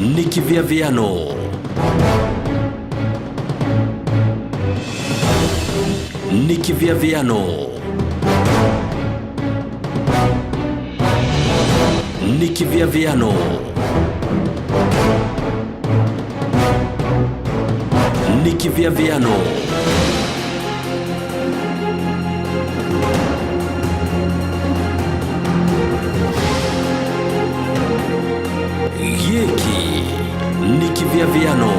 Nikiviaviano. Nikiviaviano. Nikiviaviano. Nikiviaviano. Yeki Nikiviaviano.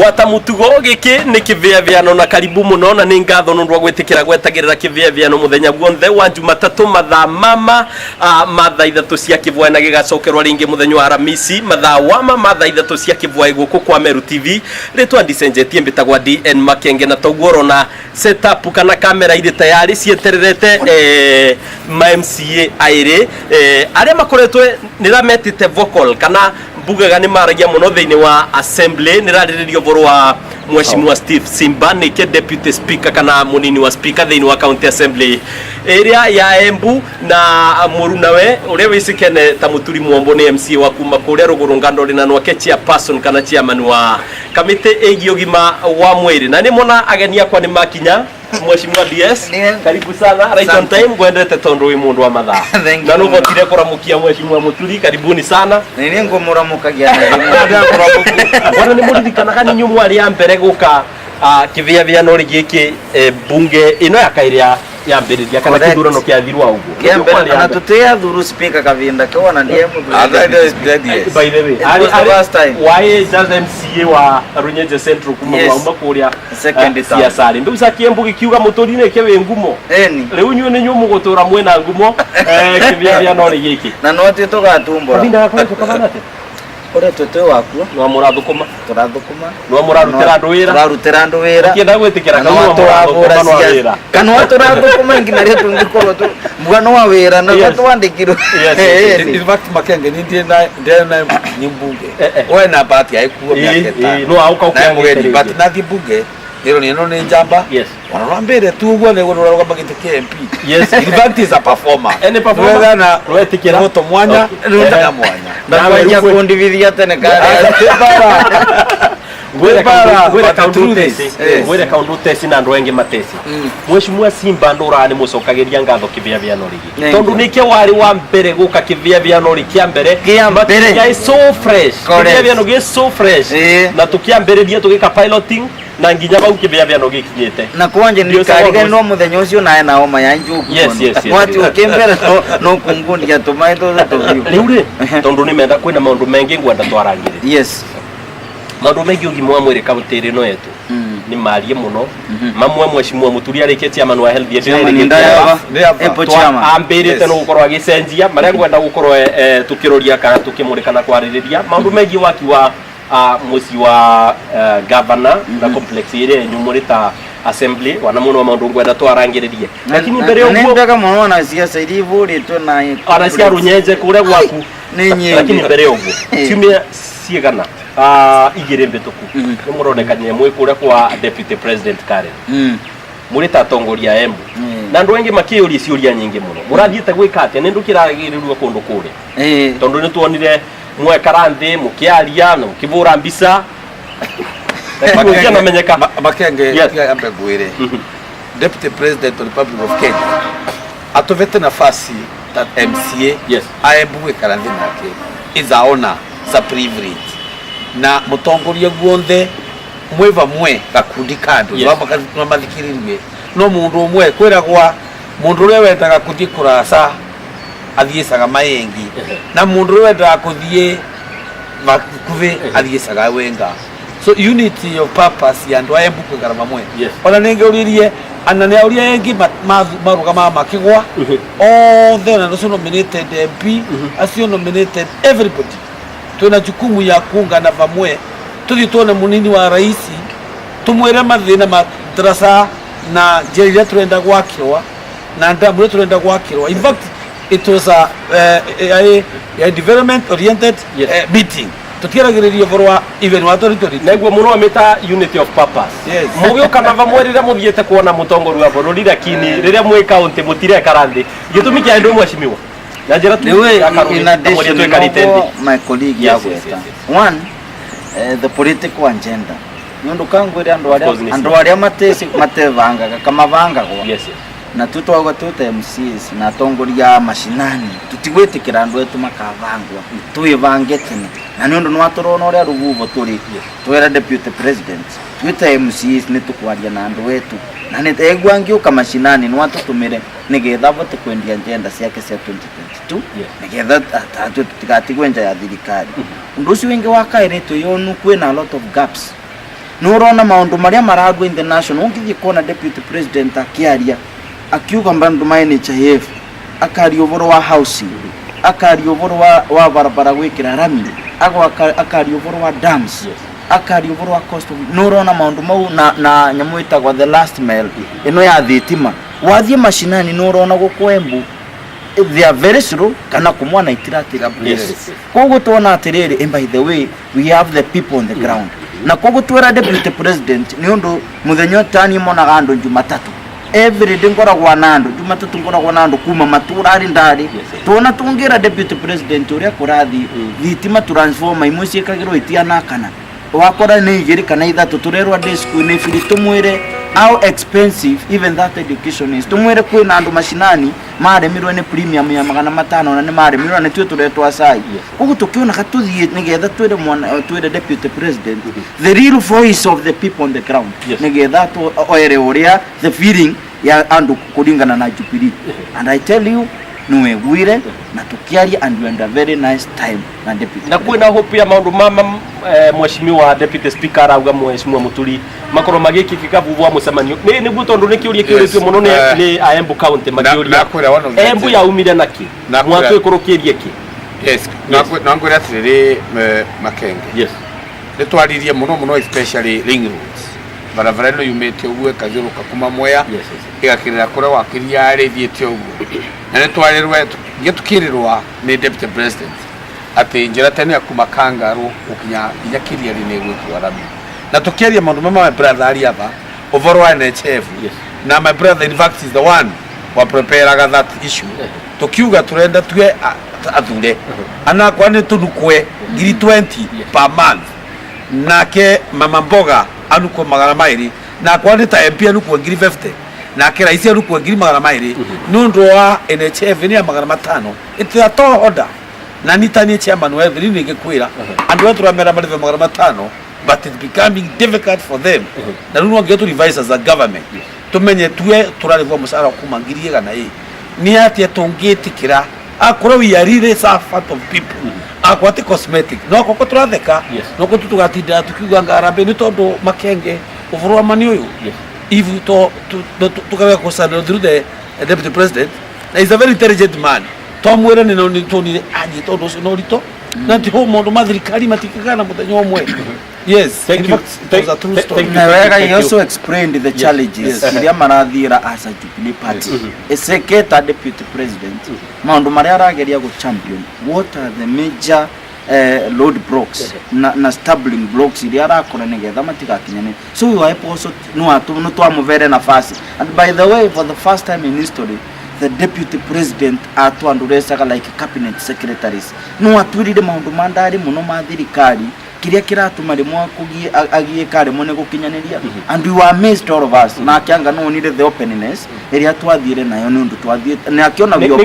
Watamutugo giki ni kiviaviano na karibu muno na ni ngatho nundwa gwitikira gwetagirira kiviaviano muthenya guonthe wa Jumatatu mathaa mathaa ithatu cia kivwa na gigacokerwa ringi muthenya wa Aramisi mathaa ithatu cia kivwa guku kwa Meru TV ritwa ndicenjetie mbitagwa DN Makenge na togoro na setup kana kamera iri tayari cietererete ma MCA aire aria makoretwe nirametite vocal kana mbugaga ni maragia muno thiini wa assembly nirariririo boro wa Mheshimiwa Steve Simba ni ke deputy speaker kana munini wa speaker thiini wa county assembly area ya Embu na murunawe uria wisikene ta muturi mwombo ni MC wa kuma kuria ruguru ngando rina no ke chairperson kana chairman wa kamite egiyogima wa mwiri na ni mona ageni akwa ni makinya Mheshimiwa DS karibu sana right on time gwendete tondu wi mundu wa mathaa na no botire kuramukia Mheshimiwa Muturi karibuni sana nini ngomuramukagia wana ni muririkana kana nyumu ari ya mbere guka kiviaviano giki bunge ino ya kairia ya mbiriria kana kidurano kia thirwa uguo kia mbere na tutea thuru speaker kavinda kwa na ndiye by the way why does MCA wa Runyenje Central kumwa kuria second time sari mbe usakie mbugi kiuga muturine ke we ngumo riu nyu ni nyumu gutura mwena ngumo kiviaviano giki na no ti tugatumbura binda kwa tukabanate ore tote waku no murathukuma no murarutira andu wira kienda gwitikira kana turathukuma ngina ria tungikorwo tu mugano wa wira na twandikirwo in fact Makenge ni ndiye na nyimbunge we na party aikuwa miaka no auka ukengeni but na kibunge nero ni njamba wanarambere tu ugwa ne gurura kwa gitike MP in fact is a performer any performer na wetikira moto mwanya na mwanya na waja kundivithia tene kare gwera kaundu tesi na ndwengi matesi Mheshimiwa Simba ndura ni mucokagiria ngatho kiviaviano rigi tondu nike wari wa mbere guka kiviaviano rigi kia mbere ya so fresh kiviaviano gi so fresh na tukiambiriria tugika piloting na nginya bau kiviaviano gikinyete na kwanje ni kariga no muthenya ucio nae na homa ya njuku wati ukimbere no kungunia tumaito riu tondu ni menda kwina maundu mengi ngwenda twarangire maundu mengi ugimwa mwiri kaunti no yetu ni marie muno mamwe Mheshimiwa Muturi ariketie amanu wa health ambirite no gukorwa gicenjia maria ngwenda gukorwa tukiroria kana tukimurikana kwaririria maundu mengi waki wa musi wa governor na complex ile nyumurita assembly wana muno maundu ngwenda twarangiririe lakini mbere yo nendaka muno na siasa ilivu to na ana cia Runyenje kure gwaku lakini mbere yo tumia ciegana igire mbituku ni muronekanye mwe kure kwa deputy president Karen muri tatongoria Embu na ndu wengi makiuri ciuria nyingi muno murathiete gwika atia ni ndukiragirirwa kundu kure tondu ni tuonire mwe karanthi mukiaria no kivura mbisa Makenge namenyeka Makenge ambe gwire deputy president of the Republic of Kenya atovete nafasi that MCA aembu karanthi nake is a honor sa privilege na mutongoria guonthe mweva mwe gakundi kandu no mathikiririe no mundu umwe kwiragwa mundu ule wetaga kuthie kurasa athiesaga mayengi na mundu ule wetaga kuthie makuve athiesaga wenga so unity of purpose and why mbuku garama mwe ona nenge uririe anane auria yengi maruga makigwa all then and also nominated MP as you nominated everybody tuna jukumu ya kuungana pamwe tuthi tuone munini wa rais tumwire mathina madrasa na jeria turenda gwakirwa na ndamwe turenda gwakirwa in fact it was a development oriented meeting tukiragiriria borwa even watoritori negwo muno ameta unity of purpose mugio kana vamwerira muthiete kuona mutongoru wa borori lakini riria mwe county mutire karanthi gitumi kia ndu Mheshimiwa Najira tu in addition to my colleague Yagweta. One, the political agenda. Nundu kangu iri andu aria matevanga kama vanga kwa. Yes. Na tutwaga tuta MCs na tongoria mashinani tutigwetikira andu etu makavangwa tuivange tene na nundu nwaturona uria ruvuvo turi twera deputy president tuta MCs ni tukwaria na andu etu na nitegwa ngiuka mashinani nwatutumire nigetha vote kwendia agenda ciake cia 2022 nigetha tatu tutigatigwe nja ya thirikari undu ucio wingi wa kairitu yonu kwina a lot of gaps nurona maundu maria maragwa in the national ungithie kona deputy president akiaria akiuga mbandu ma NHIF akari uvoro wa housing akari uvoro wa barabara gwikira rami akari uvoro wa dams akari uvoro wa cost of nurona maundu mau na nyamuita kwa the last mile ino ya thitima wathie mashinani nurona gukwembu they are very slow kana kumwana itiratira kogo tuona atiriri and by the way we have the people on the ground na kogo twera deputy president ni undu muthenyo tani mona gando Jumatatu every day ngoragwa nando Jumatatu ngoragwa nando kuma matura ari ndari tuona tungira deputy president uria kurathi thitima transformer imwe ciekagirwo itiana kana wakora ni igiri kana ithatu turerwa day school ni fili tumwire how expensive even that education is tumwire kwina andu mashinani maremirwe ni premium ya 500 na ni maremirwe ni twe turetwa sai ugu tukiona katuthie nigetha twire mwana twire deputy president the real voice of the people on the ground nigetha to oere uria the feeling ya andu kulingana na Jubilee and I tell you nuwe gwire na tukiaria and we had a very nice time na deputy na kwina hope ya maundu mama mheshimiwa deputy speaker auga mheshimiwa Muturi makoro magiki kikavuvwa musemanio ni gutondu ni kiuria kiuritwe muno ni Embu county makiuria Embu ya umire naki mwatu ikurukirie ki yes na ngwira atiriri Makenge yes ni twaririe muno especially ring roads barabara ino yumete uwe kaziruka kuma Mwea igakirira kure wakiria ari thiete uguo na ni twarirwe ngetukirirwa ni deputy president ati njira tene akuma Kangaru ukinya inyakiria ri gwitwa rami na tukiaria maundu mama my brother ari aba over wa NHF na my brother in fact is the one wa prepare that issue tukiuga turenda tue athure ana kwani tunukwe ngiri 20 per month nake mama mboga anuko magana mairi na kwani ta MP anuko ngiri 50 na kira isi anuko ngiri magana mairi nundu wa NHF ni magana 5 itiato order na nitani chairman wa every ningekwira andu wetu ramera malive magana 5 but it's becoming difficult for them na nundu wangetu revise as a government tumenye tuwe turarivwa musara kuma ngiri gana ni ati tungitikira akoro we are really fat of people akwati cosmetic no koko turatheka no ko tutugatinda tukiuga ngarambe ni tondu Makenge uvurwa mani uyu if to tukawe ko sano through the deputy president is a very intelligent man tomwere ni no nitoni aji tondu no rito na ti ho mondo mathirikari matikigana muthenyo omwe yes thank you he also explained the challenges iria marathira as a Jubilee party eseketa deputy president maundu maria arageria go champion what are the major load blocks na stumbling blocks iria arakora nigetha matigakinyane so we were also no twamuvere nafasi and by the way for the first time in history the deputy president atwanduresaga like cabinet secretaries no atwirire maundu mandari muno mathirikari kiria kiratuma rimwe kugie agie kare mone gukinyaniria and we were amazed all of us na kianga no need the openness iria twathire nayo ni undu twathire na akiona bio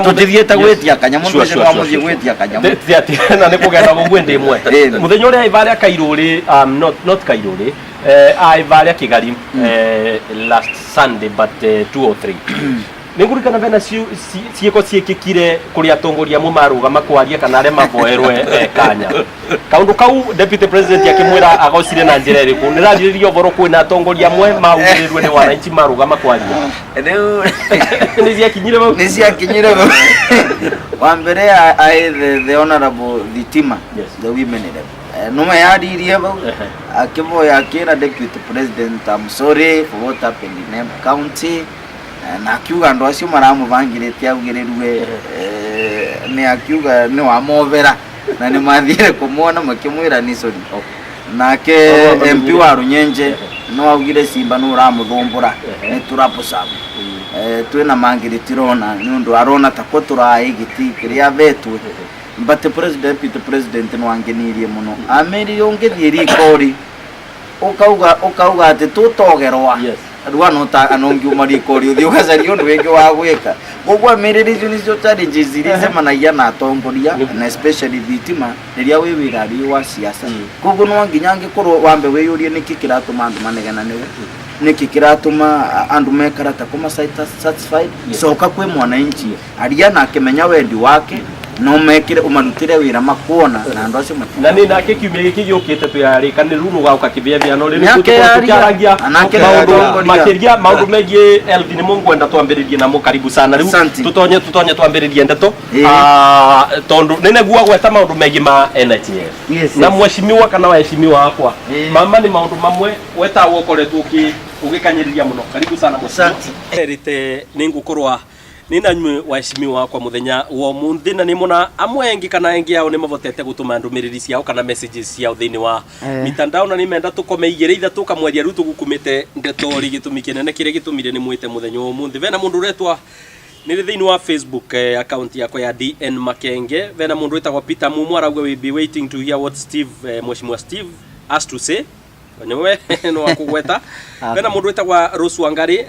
tutithiete gwetia kanyamu ndo wa muthie gwetia kanyamu ati na ne kugenda gugwende imwe muthenyo ria ivale akairuri not kairuri ivale akigari last Sunday but 2 or 3 ningurikana bena cieko ciekikire kuri atongoria mu maruga makwaria kana are maboerwe kanya kaundu kau deputy president yakimwira agocire na njira iriku niraririo boro kwina atongoria mwe maurirwe ni wananchi maruga makwaria ni ciakinyire wa mbere the honorable Thitima the women no yaririe akiboya akira deputy president I'm sorry for what happened in Embu County na akiuga ndo acio maramuvangirite augirerwe ni akiuga ni wa movera na ni mathire kumwona makimwira ni sorry nake MP wa Runyenje no augire Simba no uramuthumbura ni turapo sabu twina mangiri tirona ni undu arona tako turaigiti kiria vetwe but the president no angenirie muno ameri yongethie rikori ukauga ati tutogerwa rwa no ta anongi umarikori uthi ugacaria undu wingi wa gwika gugu amiriri icio nicio challenges iria cemanagia na atongoria na especially thitima riria wi wirari wa siasa gugu no nginya ngikorwo wambe wiyurie niki kiratuma andu manegena niwe niki kiratuma andu mekarata kuma satisfied soka kwi mwananchi aria na akimenya wendi wake no mekire umarutire wira makuona na andu acio na ni nake kiumia giki giukite tuyarikaniruru gauka kithia no ri tukiaragia makiria maundu megie Elvin Mungwenda twambiririe na mukaribu sana riu tutonye twambiririe ndeto tondu neneguo gweta maundu megie ma NHF na mweshimiwa kana waheshimiwa akwa mama ni maundu mamwe weta wokoretwo ugikanyiriria muno karibu sana asante erite ningukorwa nina nywe waheshimiwa kwa muthenya wo munthi na nimona amwe engi kana engi yao nimavotete gutuma ndumiriri ciao kana messages ciao thini wa mitandao na nimenda tukomeigire itha tukamweria ru tugukumite ndetori gitumi kinene kire gitumire ni mwite muthenya wo munthi vena mundu retwa ni thini wa Facebook account yako ya DN Makenge vena mundu retwa Peter Mumu arauga we be waiting to hear what Steve Mheshimiwa Steve has to say nyewe no akugweta vena mundu etagwa Rose Wangari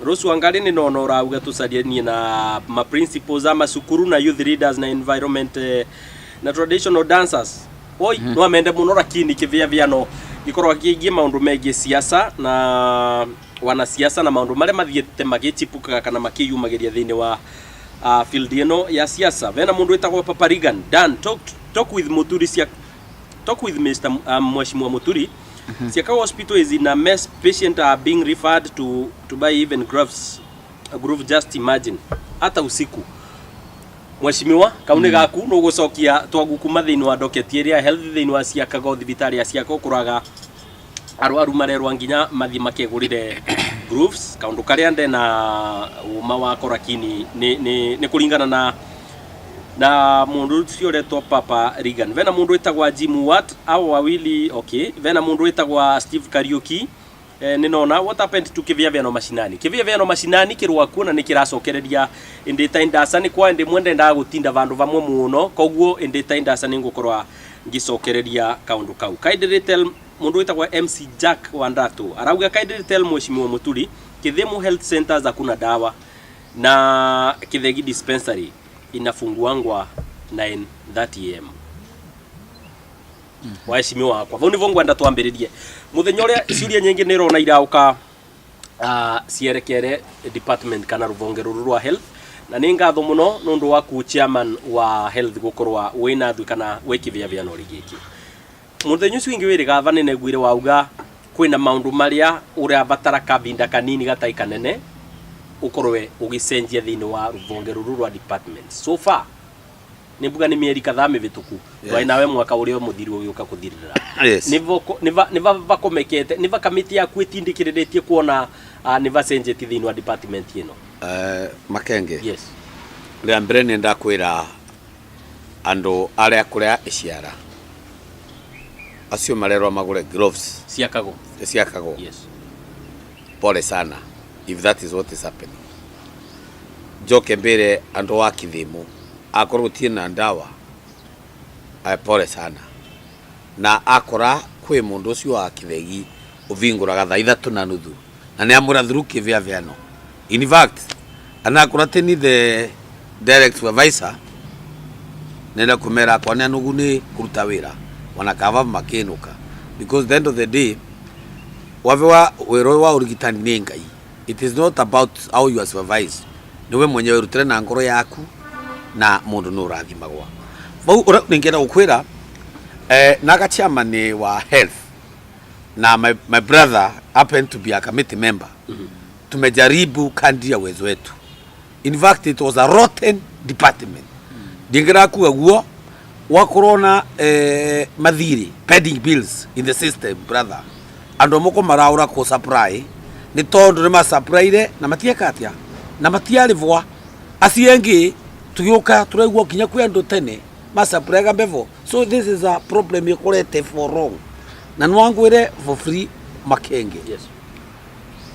Rose Wangari ni nono rauga tucarianie na ma principles ama sukuru na youth leaders na environment na traditional dancers oi no amende muno rakini kivia viano gikorwa gigie maundu megie siasa na wana siasa na maundu mare mathiete magitipuka kana makiyumageria thini wa field ino ya siasa vena mundu etagwa Papa Regan Dan talk with Muturi talk with Mr. Mheshimiwa Muturi. Siaka hospital is in a mess. Patients are being referred to buy even gloves. Groove, just imagine. Hata usiku. Mheshimiwa, kaune gaku no gucokia twagukuma thini wa docket area health thini wa Siaka go thibitari ya Siaka kuraga aru marerwa nginya mathi makegurire grooves kaundu karia nde na uma wa korakini ni kuringana na mundu ucio retwa Papa Regan vena mundu etagwa Jim Watt au wawili okay vena mundu etagwa Steve Kariuki ninona what happened to kivia vya no mashinani kirwa kuona ni kiracokereria indita indasa ni kwa ndi mwende nda gutinda vandu vamwe muno koguo indita indasa ni ngukorwa ngicokereria kaundu kau kaidiritel mundu etagwa MC Jack Wandato arauga kaidiritel Mheshimiwa Muturi Kithemu Health Centers hakuna dawa na Kithegi dispensary inafunguangwa 9:30 am waheshimiwa kwa voni vongwenda twambiririe muthenya uria ciuria nyingi ni rona irauka cierekere department kana ruvonge ruru rwa health na ni ngatho muno nundu waku chairman wa health gukorwa wina thu kana wekivia vya no rigiki muthenya ucio ingi wiri gavana ne gwire wauga kwina maundu maria uria batara kabinda kanini gatai kanene ukorwe ugicenjia thini wa ruvonge ruru rwa department so far nimbuga ni mieri kadhaa mivituku twa nawe mwaka uria muthiri ugiuka kuthirira niva vakomekete niva kamiti ya kwitindikiriretie kuona niva cenjeti thini wa department ino Makenge yes ria mbere ni ndakwira andu aria kuria iciara acio marerwa magure gloves Siakago yes pole sana if that is what is happening joke mbere andu wa Kithemu akorwo tina ndawa pole sana na akora kwi mundu ucio wa Kithegi uvinguraga thaa 3:30 na ni amura through kivia viano in fact anakora teni the direct supervisor nenda kumera kwa nani ngune kuruta wira wanakava makinuka because the end of the day wavewa wero wa urigitani ni ngai. It is not about how you are supervised. Niwe mwenyewe rutire na ngoro yaku na mundu no rathimagwa. Vau ningenda gukwira naga chairman wa health na my brother happened to be a committee member. Tumejaribu kandi ya uwezo wetu. In fact it was a rotten department. Dingira ku guo wa corona mathiri pending bills in the system brother. Ando moko maraura ko supply ni tondu ni ma supply na matieka atia na matiarivwa asiengi tuyoka turegwo kinya ku ando tene ma supply ga bevo. So this is a problem ikorete for wrong na nwangwire for free Makenge. Yes.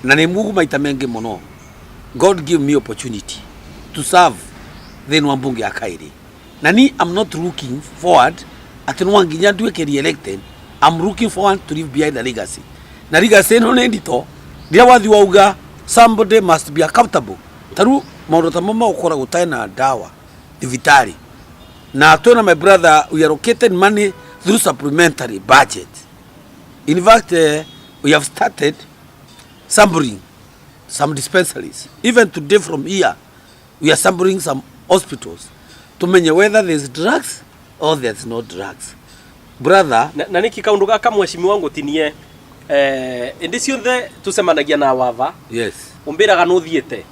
Na ni mugu maita mengi muno God give me opportunity to serve then wambunge akairi. Nani, I'm not looking forward at no nginya duke re-elected. I'm looking forward to leave behind the legacy. Na legacy no ndito dia wathi wauga somebody must be accountable. Taru maundu ta mama ukora gutaina dawa divitari. Na tuna my brother, we allocated money through supplementary budget. In fact, we have started sampling some dispensaries. Even today from here, we are sampling some hospitals to menye whether there's drugs or there's no drugs. Brother, na niki kaundu gaka mheshimiwa wangu tinie ndisi yonthe tusemanagia na wava. Yes. Umbiraga no thiete.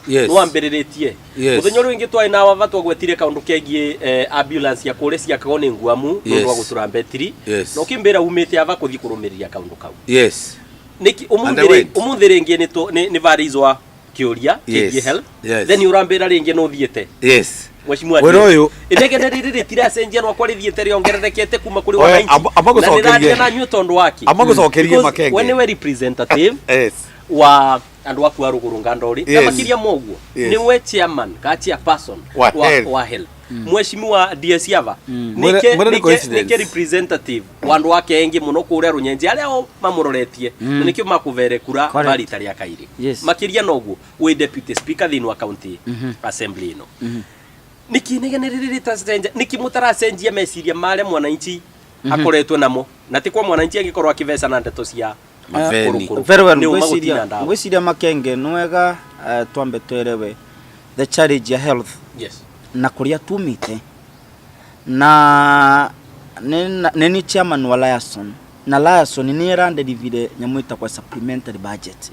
Yes. No ambiriretie. Muthenya uri wingi twai na wava twagwetire kaundu kegie ambulance ya kure cia kagone nguamu no rwa gutura betri. No kimbira umite ava kuthi kurumiriria kaundu kau. Yes. Niki umuthire ringi ni varizwa kiuria kegie health. Then urambira ringi no thiete. Yes. Mheshimiwa Weroyo inegene riri tiracenjia no kwari thiete riongererekete kuma kuri wananchi. Amagucokerie na nyu tondu waki. Amagucokerie makenge. When we representative yes. wa andu aku aruguru ngandori na makiria moguo ni we chairman ka chairperson wa health. Mheshimiwa DS Yava nike representative wandu wake engi muno kuria runyenje aria o mamuroretie nikio makuvere kura bari tari akairi makiria noguo we deputy speaker thinu county assembly no niki negenerere tasenja niki mutaracenjia meciria mare mwananchi akoretwe namo na tikwa mwananchi angikorwa kivesa na ndeto cia very well ngwiciria makenge nwega twambe twerewe the challenge ya health. Yes. Na kuria tumite na neni chairman wa Liason na Liason ni randelivire nyamuita kwa supplementary budget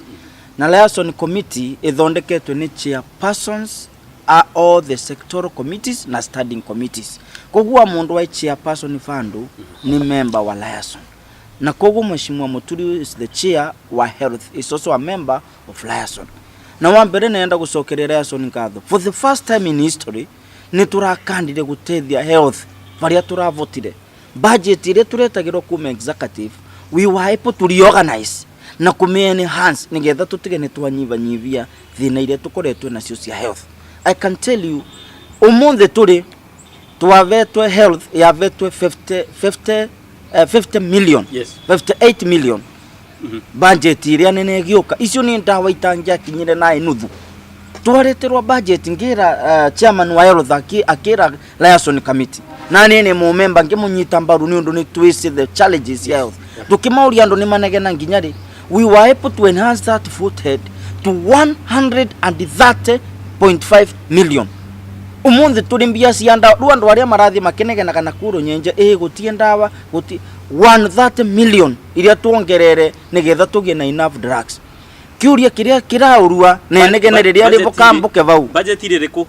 na Liason committee ithondeketwe ni chairpersons are all the sectoral committees na standing committees. Kogua mundu wa chairperson fandu ni member wa Liason na kogu mheshimiwa Muturi is the chair wa health is also a member of Liason na wambere naenda gucokerera Liason ngatho for the first time in history ni turakandire gutethia health varia turavotire budget ile turetagirwo kuma executive we were able to reorganize na enhance nigetha tutige ni twanyivanyivia thina ile tukoretwe nacio cia health. I can tell you umunthe turi twavetwe health yavetwe 50 million. Yes. 58 million budget ile nene gioka icio ni ndawa itangia kinyire na inuthu twareterwa budget ngira chairman wa health akira Liason committee na nene mu member ngimunyita mbaru ni undu ni twise the challenges ya health tukimauria andu ni manegena nginyari we were able to enhance that foothead to 130.5 million. Umunthe turimbia cianda ruandu aria marathi makenegena kana kuro nyenje gutie ndawa guti 130 million iria tuongerere nigetha tugie na enough drugs. Kiuria kiria kiraurua nenegenereria rivo kambuke vau budget iriku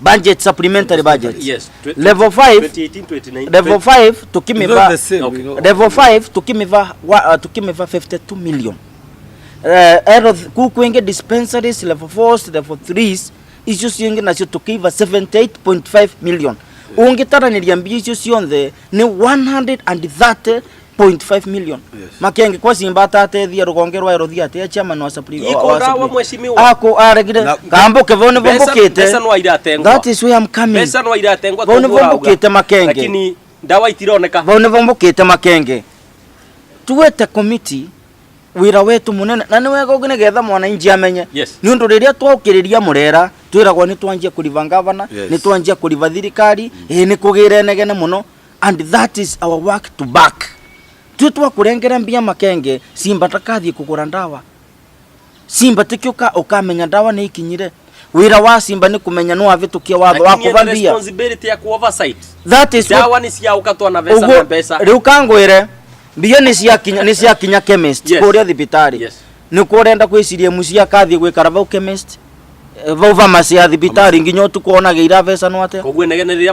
budget supplementary budget. Yes. Level 5 2018 level 5 tukimiva level 5 tukimiva 52 million. Kukwenge dispensaries level 4 level 3s icio cienge nacio tukiva 78.5 million. Ungitaraniria mbia icio cionthe ni 130.5 million. Makenge kwa simba tatethia rugonge rwa erothia ate chairman wa supply wa mheshimiwa ako aregire kambuke vone vombokete pesa no iratengwa. That is where I'm coming. Pesa no iratengwa vone vombokete makenge lakini ndawa itironeka vone vombokete makenge tuwete committee wira wetu munene na ni wega uginegetha mwananchi amenye ni undu riria twokiriria murera twiragwo ni twanjia kuriva gavana ni twanjia kuriva thirikari ni kugire negene muno and that is our work to back tutwa kurengera mbia makenge simba takathie kugura ndawa simba tikioka ukamenya ndawa ni ikinyire wira wa simba ni kumenya no avitukia watho wa kuvambia responsibility ya ku oversight that is dawa ni cia ukatwa na pesa na pesa riu kangwire mbia ni cia kinya chemist kuria thibitari ni kurenda kwiciria mucia kathie gwikara vau chemist vau pharmacy ya thibitari nginyo tukuona geira pesa no ate koguo negeneria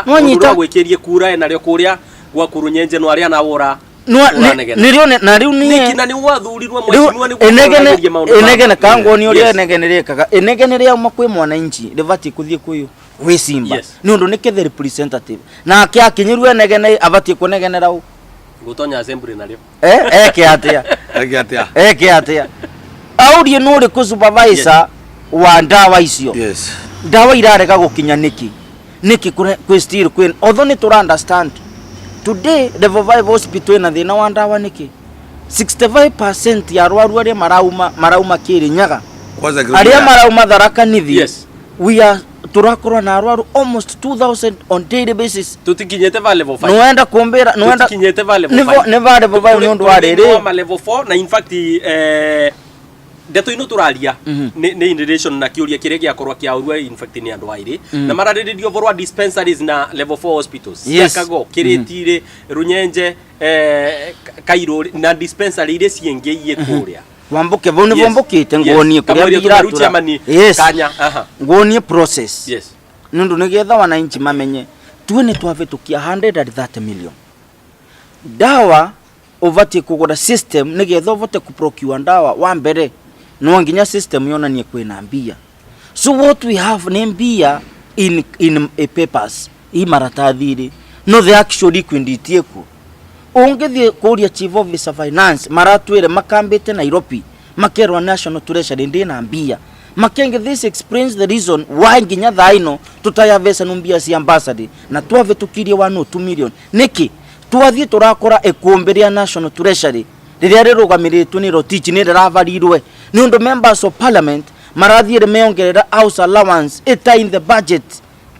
mundu gwikirie kura na rio kuria gwa kurunyenje no aria na wora nirio na riu ni na ni wathurirwe mheshimiwa ni enegene kango ni uria enegeneria kaga enegeneria makwe mwananchi rivati kuthie kuyu we simba ni undu nikethe representative na akiakinyiru enegene avati kunegenera u gutonya assembly na rio eke atia aurie no ri ku supervisor wa ndawa icio Yes. Ndawa irarega gukinya niki kwe still queen although ni to understand today level 5 hospital na thina wa ndawa niki 65% ya arwaru aria marauma Kirinyaga aria marauma Tharaka Nithi. Yes. We are turakorwa na arwaru almost 2000 on daily basis. Tutikinyete va level 5. Noenda kumbira noenda tutikinyete va level 5. Never level 5 ni undu wa riri. Wa level 4 na in fact ndeto ino turaria ni in relation na kiuria kiria giakorwa kia urua in fact ni andu airi na mararirio vorwa dispensaries na level 4 hospitals. Yes. Kago Kiritire Runyenje Kairo na dispensary ile ciengeiye kuria wambuke vone vombukite ngonie kuria biratura. Yes. Kanya ngonie process. Yes. Nundu nigetha wananchi mamenye tuone twavitukia 130 million dawa ovati kugura system nigetha vote kuprocure dawa wa mbere no nginya system yonanie kwina mbia. So what we have ni mbia in a papers I maratathiri no the actual liquidity ku ongethie kuria chief officer finance maratwire makambite Nairobi makerwa national treasury ndina mbia makenge. This explains the reason why nginya thaino tutayavesa numbia si ambassador na twave tukirie 1.2 million niki twathie turakora ekumbiria national treasury riria rirugamiritwe ni Rotich ni ravarirwe ni undu members of parliament marathiire meongerera house allowance ita in the budget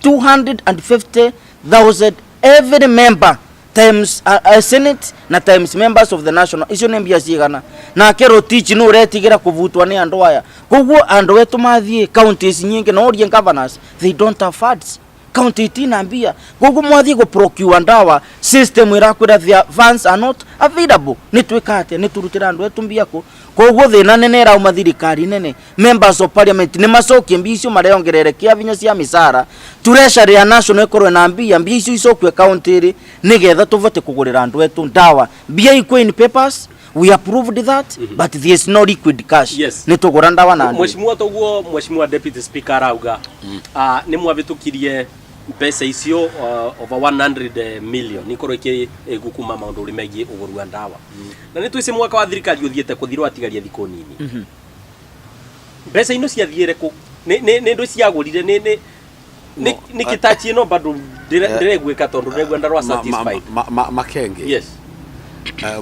250,000 every member times senate na times members of the national icio ni mbia cigana na ke Rotich no uretigira kuvutwa ni andu aya koguo andu wetu mathie counties nyingi no orient governors they don't have funds county tina mbia koguo mwathie go procure ndawa system irakwira their funds are not available ni twikate ni turutira andu wetu mbia ko koguo thina nene ra umathirikari nene members of parliament ni macokie mbia icio mareongerere kia vinya cia misara treasury ya national ikorwe na mbia icio icokwe county ri nigetha tuvote kugurira andu wetu ndawa mbia iko in papers. We approved that but there is no liquid cash. Yes. Ni tugura ndawa na mheshimiwa toguo mheshimiwa deputy speaker arauga ni mwavitukirie pesa icio over 100 million nikorwo gukuma maundu rimegie ugurua ndawa na ni twise mwaka wa thirikari uthiete kuthirwa atigaria thiko nini pesa ino ciathiire ku ni ndo ciagurire ni kitachi no bado ndiregwika tondu ndegwenda rwa satisfied makenge. Yes.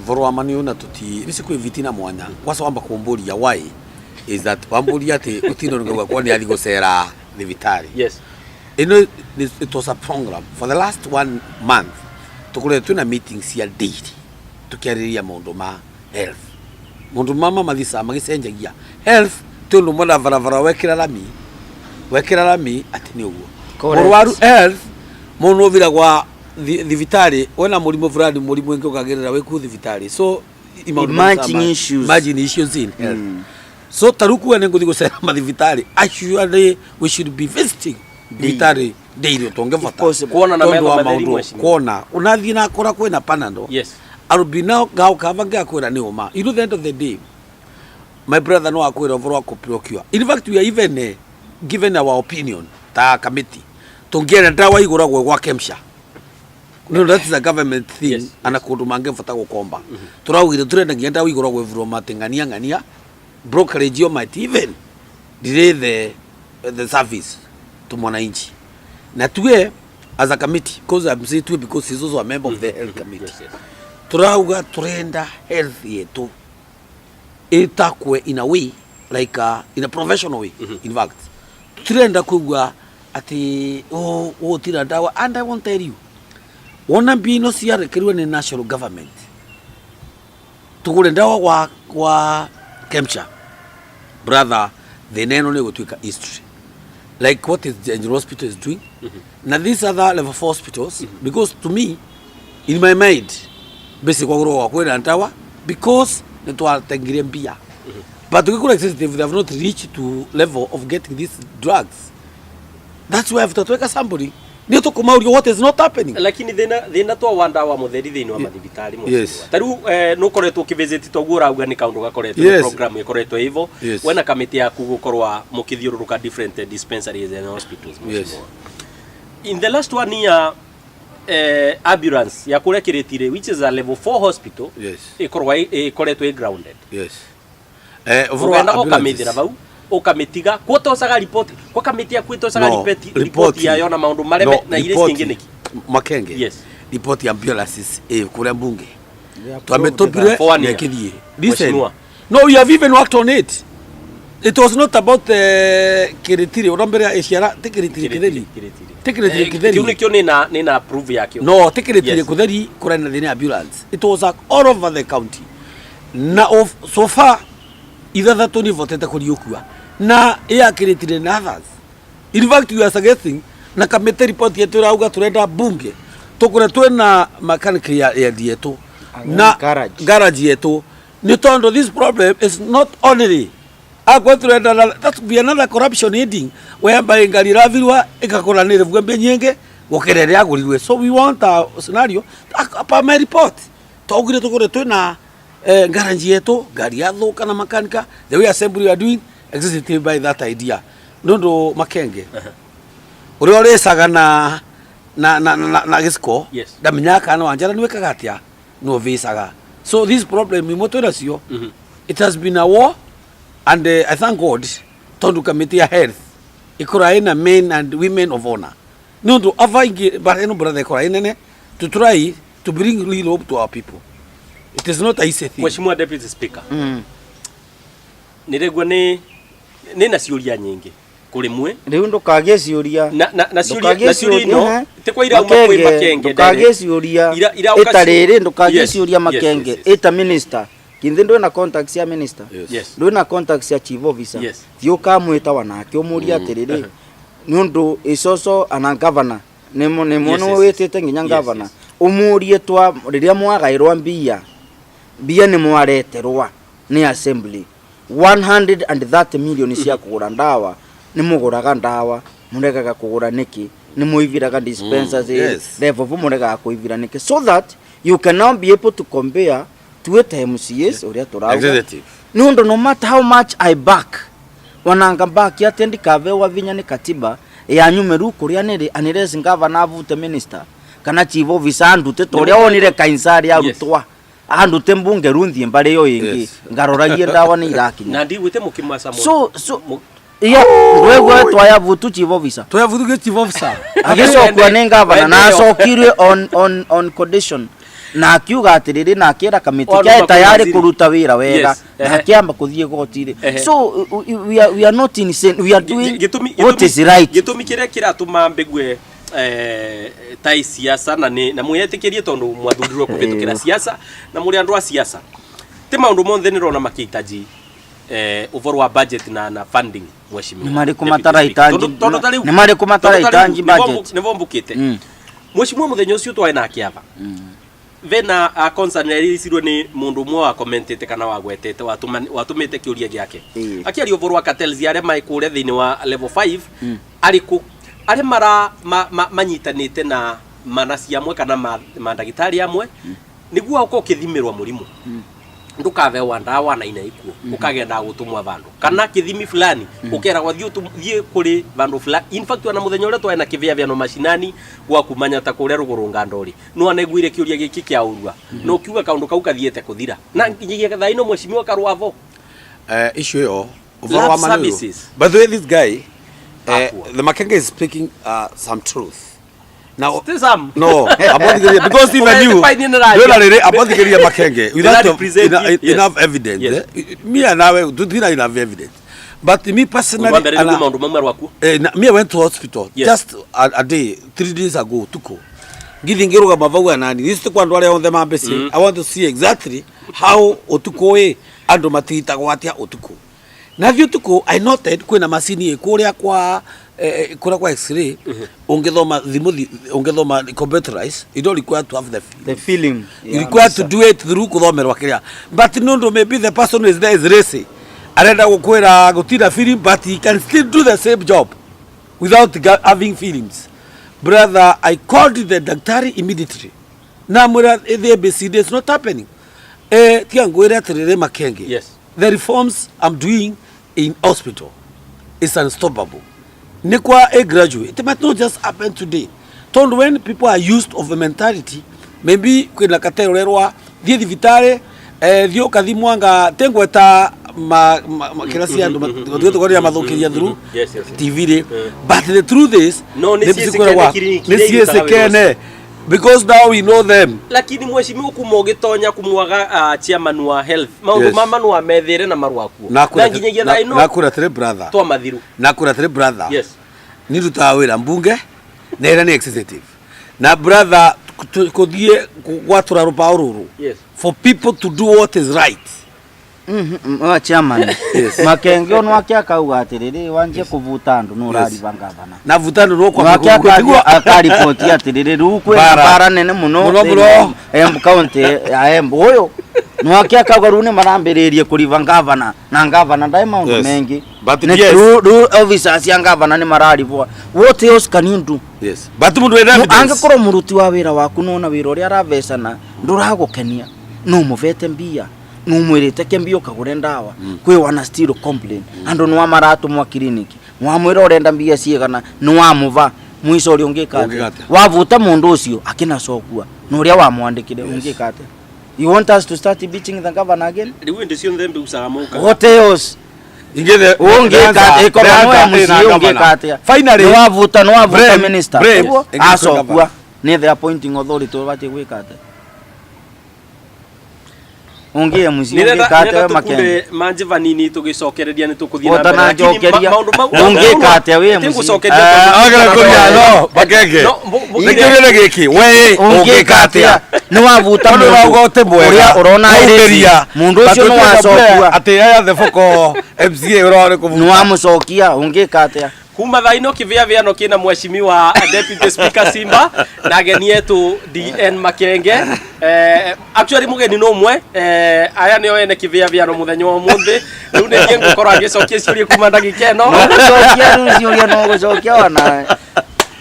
Vorwa maniona tuti nisi kwe vitina mwanya kwasa wamba kumburia why is that wamburia ati utino ngwa kwa ni aligo sera ni vitari. Yes. It was a program for the last 1 month tukule tuna meetings ya daily tukiariria maundu ma health mundu mama mathisa magicenjagia health tundu mona varavara wekira lami ati ni uguo murwaru health muno vira gwa thivitari wena murimo fulani murimo ingi ukagerera weku thivitari so imagine issues in health so taruku ene nguthi gusera mathivitari actually we should be visiting thivitari daily tongevata kuona na member matheri kuona unathi na kora kwena panado. Yes. Arubina gao kavangia kwena ni uma you know the end of the day my brother no akwira overwa ko procure. In fact we are even given our opinion ta committee tongera ndawa iguragwe gwa Kemsha. No, that is a government thing. Yes. Anakundu mangefata gukomba turawire turenda ngenda iguragwe vuro matengania brokerage you might even delay the service to mwananchi na tuwe as a committee because I'm saying to because he's also a member of the health committee. Yes, yes. Turauga turenda health yetu itakwe in a way like in a professional way. In fact turenda kugwa ati tira dawa and I won't tell you ona bino siare kiriwe ni national government tugure dawa wa Kemsha brother the neno ne gutwika history like what is the General Hospital is doing. Now these other level 4 hospitals because to me in my mind basic kwa kwenda ndawa because netwa tengiria mbia but we executive they have not reached to level of getting these drugs. That's why I have to take somebody ndio tukumaurio what is not happening lakini thina to wanda wa mutheri thini wa mathibitari mo. Yes. Taru no koretwo kivisit to gura uga ni kaundu gakoretwo program ikoretwo hivo wena committee ya kugukorwa mukithiururuka different dispensaries and hospitals. Yes. In the last 1 year ambulance ya kurekiretire which is a level 4 hospital. Yes. Ikoretwo grounded. Yes. Overall kamithira bau ukamitiga kutosaga report kwa kamiti ya kutosaga report ya yona maundu marebe na ile kingine Makenge. Yes. Report ya ambulance kule mbunge. Tuametopire ya kidie. Listen. No, we have even worked on it. It was not about Kiritiri. Urambere ya Eshara Kiritiri Kideri. Kiritiri Kideri. Kio nina approve yake. No, Kiritiri Kideri kurana dini ambulance. It was all over the county. Na of so far either that only voteta kuriokua. Na ya Kiritiri na others. In fact, we are suggesting na kamete report yetu rauga turenda bunge. Tukure twena mechanic ya dieto. Na garage yetu. Nitondo, this problem is not only that could be another corruption heading whereby ngari ravirwa ikakora nire vugambe nyenge gokerere agurirwe. So we want a scenario apa my report togire tukore twena garage yetu gari yathuka na makanika the way assembly we are doing executive by that idea nondo Makenge uri oresaga na gisco ndamenyaka na wanjara niweka gatia no visaga. So this problem imotorasio it has been a war. And I thank God, Tondu Committee Health, ikora men and women of honor. No, to avoid brother to try to bring real hope to our people. It is not an easy thing. Mheshimiwa Deputy Speaker. Niregwa ni na ciuria nyingi kuri mwe. Riu ndukage ciuria. Na ciuria no tekwa ira uma kwi Makenge. Ndukage ciuria. Itariri ndukage ciuria Makenge. Eta minister. Kinde ndo na contacts ya minister. Ndo na contacts ya chief officer. Thio kamwita wanake umuria atiriri. Nundu isoso ana governor. Nemo no wetete nginya governor. Umurie twa riria mwagairwa mbia. Mbia ni mwareterwa ni assembly. 130 million cia kugura ndawa. Ni muguraga ndawa. Muregaga kugura niki. Ni muiviraga dispensers. Level murega kuivira niki. So that you can now be able to compare tuwete MCS uria turaga no matter how much I back wananga back ya tendi kave wa vinya ni katiba ya nyumeru kuria niri anires governor avute minister kana chief officer andute toria onire kainsari ya rutwa andute mbunge rundi mbare yo ingi ngaroragie ndawa ni irakinya na ndiwite mukimasa so iya wewe twaya vutu chief officer chief officer agiso kwa ni governor na so kire on condition na akiuga atiriri na akira kamiti kia tayari kuruta wira wega na akiamba kuthie gotire. So we are not insane, we are doing what is right. Gitumi kiria kiratuma mbegwe tai siasa na muyetikirie tondu mwathundirwo kubitukira siasa na muri andu a siasa ti maundu monthe ni rona makitaji over wa budget na funding mheshimiwa ni mari kumatara itanji budget ni vombukite mheshimiwa muthenya ucio twae na akiava vena a concern irisirwo ni mundu mwe wa commentate kana wagwetete watumite kiuria giake akiari over wa cartels yare mai kure thini wa level 5 ariku ari mara manyitanite na manasi amwe kana mandagitari amwe niguo uko kithimirwa murimu ndukave wa ndawa na ina ikuo ukagenda gutumwa vandu kana kithimi fulani ukera gwa thie kuri vandu fulani. In fact wana muthenya ule twaena kivia vya no mashinani gwa kumanya ta kure rugurunga ndori no anegwire kiuria giki kia urua no kiuga kaundu kau kathiete kuthira na ngiye thaino mheshimiwa Karwavo issue yo over services. By the way, this guy the Makenge is speaking some truth. Now, no, because even you, about the Makenge, without enough evidence. Yes. Me and I do not enough evidence. But me personally, me I went to hospital just a day, 3 days ago, Tuko. Giving Giruga Mavawa and this to one on the Mambesi. I want to see exactly how Otuko and Matita Watia Otuko. Now, you Tuko, I noted Kuna Masini, Korea kwa. Kura kwa X-ray, ungethoma computerized, you don't require to have the feeling. You require to do it through kuthomerwa kiria. But no, maybe the person is there is racy. Arenda gukwira gutira feeling, but he can still do the same job without having feelings. Brother, I called the daktari immediately. Namura the ABCD is not happening. Tiangwira tere Makenge. Yes. The reforms I'm doing in hospital is unstoppable. Nikwa a graduate. It might not just happen today. Told when people are used of a mentality, maybe kwina katererwa die vitare dio kadimwanga tengweta kirasi andu tugeto kwa mathukiria through TV but the truth is no ni kene because now we know them. Lakini mheshimiwa kumogitonya kumwaga chairman wa health maundu mama no amethere na marwaku na nginyagia thaino na kura three brother to mathiru na kura three brother ni rutawira mbunge nera ni executive na brother kuthie gwatura rupaururu for people to do what is right. Chairman Makenge ono akiakauga atiriri wanje kuvuta andu no rariva ngavana na vutano no kwa akiakauga akaripoti atiriri rukwe bara nene muno Embu county ya Embu oyo no akiakauga rune marambiririe kuriva ngavana na ngavana ndai maundu mengi ru officers ya ngavana ni mararivwa what else can you do? But mundu evidence angekoro muruti wa wira waku nona wira uri aravecana nduragukenia no muvete mbia numwirite kembio kagure ndawa kwe wana still complain ando no amaratu mwa kliniki mwamwira urenda mbia ciegana no wamuva mwiso uri ungikate wavuta mundu ucio akina sokua no ria wamwandikire ungikate. You want us to start beating the governor again? Riwe ndicio ndembe usagamuka what else ingeze ungikate ekonomi ya musio ungikate finally wavuta minister asokua ni the appointing authority wati gwikate ungie muzio ngikate Makenge manje vanini tugicokereria ni tukuthia na mbere lakini maundu mau ungikate we muzio agara kuria no Makenge nikirele giki we ungikate ni wavuta ugote mwega urona iria mundu ucio no wacokua ati aya the foko MCA urone kuvuta ni wamucokia ungikate kuma thaino kivia viano kina mheshimiwa deputy speaker Simba na ageni yetu DN Makenge actually mugeni no mwe aya ni oene kivia viano muthenya wa muthi riu ni ngie ngukora agicokia ciuria kuma ndagika ino ciuria no gucokia wana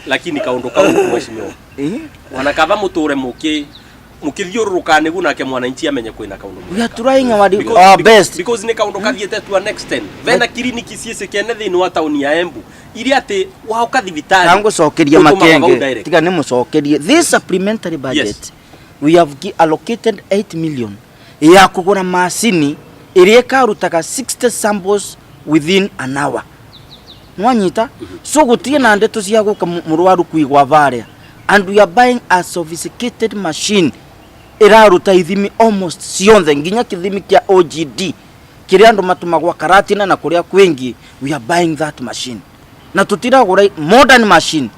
lakini kaundu kau mheshimiwa wana kava muture mukithiururuka nigu nake mwananchi amenye kwina kaundu we are trying our best because ni kaundu kathiete to an extent vena kliniki ciese kene thini wa tauni ya Embu iri ati waoka thibitari tangu cokeria Makenge tiga ni mucokerie this supplementary budget we have allocated 8 million ya kugura macini iri karutaga 60 samples within an hour mwanyita so gutie na ndeto cia guka murwaru kuigwa varia and we are buying a sophisticated machine iraruta ithimi almost cionthe nginya kithimi kia OGD kiria andu matumagwa karatina na kuria kwingi we are buying that machine na tutiragura modern machine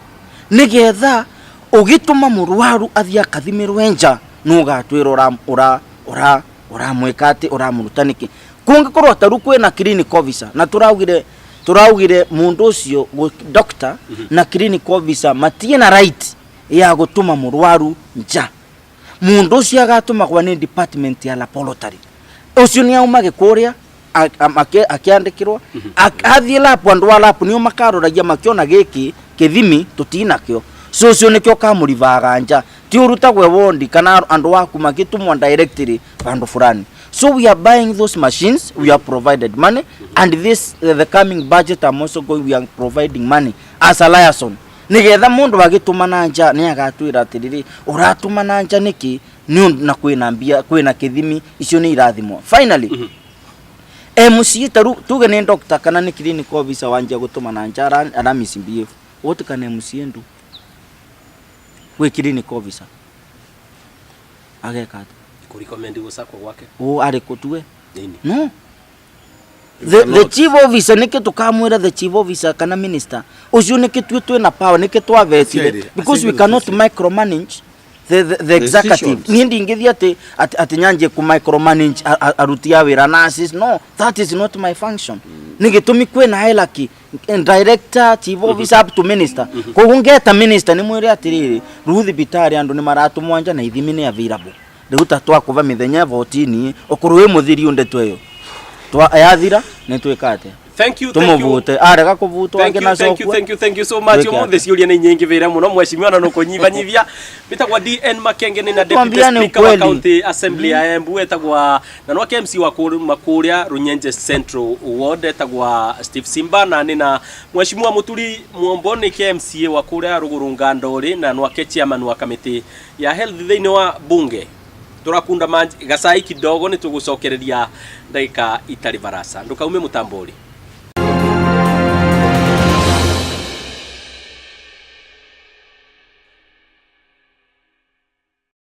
nigetha ugituma murwaru athia kathimirwe nja nugatwira ura mwekati ura murutaniki kungikorwa taru kwina clinic officer na turaugire mundu ucio doctor na clinic officer matie na right ya gutuma murwaru nja mundu ucio agatumagwa ni department ya laboratory ucio ni aumage kuria akiandikirwa athie lab andu wa lab ni makaroragia makiona giki kithimi tutinakio so ucio nikio kamurivaga nja ti urutagwe wondi kana andu waku magitumwa directly bandu fulani so we are buying those machines we are provided money and this the coming budget I'm also going we are providing money as a liaison nigetha mundu agituma na nja ni agatwira atiriri uratuma na nja niki ni na kwina mbia kwina kithimi icio ni irathimo finally MC taru tuge ni doctor kana ni clinic officer wanje gutuma na nja ara misimbie wote kana MC ndu we clinic officer ageka ku recommend gusako gwake ari kutue no the chief officer nike tukamwira the chief officer kana minister ucio nike twe na power nike twavetire because we cannot micromanage the executive ni ndingithia ati nyanje ku micromanage arutia wira na assist no that is not my function nigitumi kwena hierarchy director chief officer up to minister ko ungeta minister ni mwire atiriri ruthi bitari andu ni maratu mwanja na ithimi ni available riuta twakuva mithenya 14 okuruwe muthiri unde tweyo twa yathira ni twikate thank you tumuvote arega kuvutwa ange na sokwa thank you so much umuthi ciuria ni nyingi vira muno mheshimiwa na nukunyivanyivia bitagwa DN Makenge ni na deputy speaker wa county assembly ya Embu etagwa na no KMC wa Makuria Runyenje Central ward etagwa Steve Simba na ni na mheshimiwa Muturi Muomboni KMC wa Kuria Rugurunga Ndori na no chairman wa committee ya health thini wa bunge turakunda gacai kidogo ni tugucokereria ndagika itari barasa ndukaume mutambori.